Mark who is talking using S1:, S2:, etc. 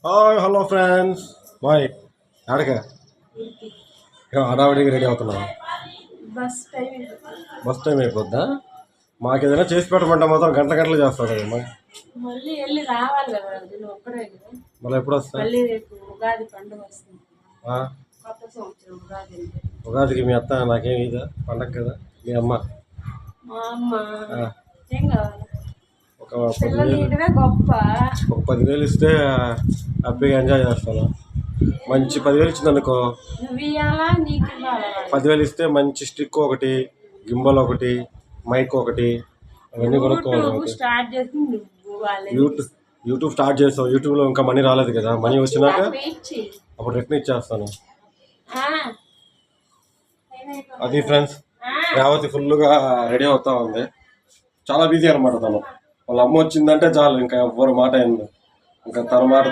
S1: Hi hello friends boy ఆడక హడావిడిగా ready అవుతున్నావా? బస్ టైం అయిపోద్దా? మాకు ఏదైనా చేసి పెట్టమంటే మాత్రం గంటలు చేస్తారు కదా.
S2: మళ్ళీ వెళ్ళి రావాలి కదా, నువ్వు ఒక్కడే కదా.
S1: మళ్ళీ ఎప్పుడు వస్తా?
S2: మళ్ళీ రేపు ఉగాది పండుగ వస్తుంది. కొత్త సంవత్సరం ఉగాది.
S1: ఉగాదికి మీ అత్త నాకేం ఇదా పండగ కదా? మీ అమ్మ
S2: మా అమ్మ ఏం కావాలి?
S1: ఒక 10,000
S2: గొప్ప.
S1: ఒక 10,000 ఇస్తే హ్యాపీగా ఎంజాయ్ చేస్తాను. మంచి 10,000 ఇచ్చింది అనుకో,
S2: నువ్వు ఇవ్వాలా నీకు ఇవ్వాలా?
S1: 10,000 ఇస్తే మంచి స్టిక్ ఒకటి, గింబల్ ఒకటి, మైక్ ఒకటి, అవన్నీ కొనుక్కోవాలి.
S2: స్టార్ట్ చేసి
S1: యూట్యూబ్ స్టార్ట్ చేస్తావు. యూట్యూబ్లో ఇంకా మనీ రాలేదు కదా. మనీ వచ్చినాక అప్పుడు రిటర్న్ ఇచ్చేస్తాను. అది ఫ్రెండ్స్, రేవతి ఫుల్గా రెడీ అవుతా ఉంది. చాలా బిజీ అనమాట తను. వాళ్ళ అమ్మ వచ్చిందంటే చాలు, ఇంకా ఎవ్వరు మాట ఏంది, ఇంకా తన మాట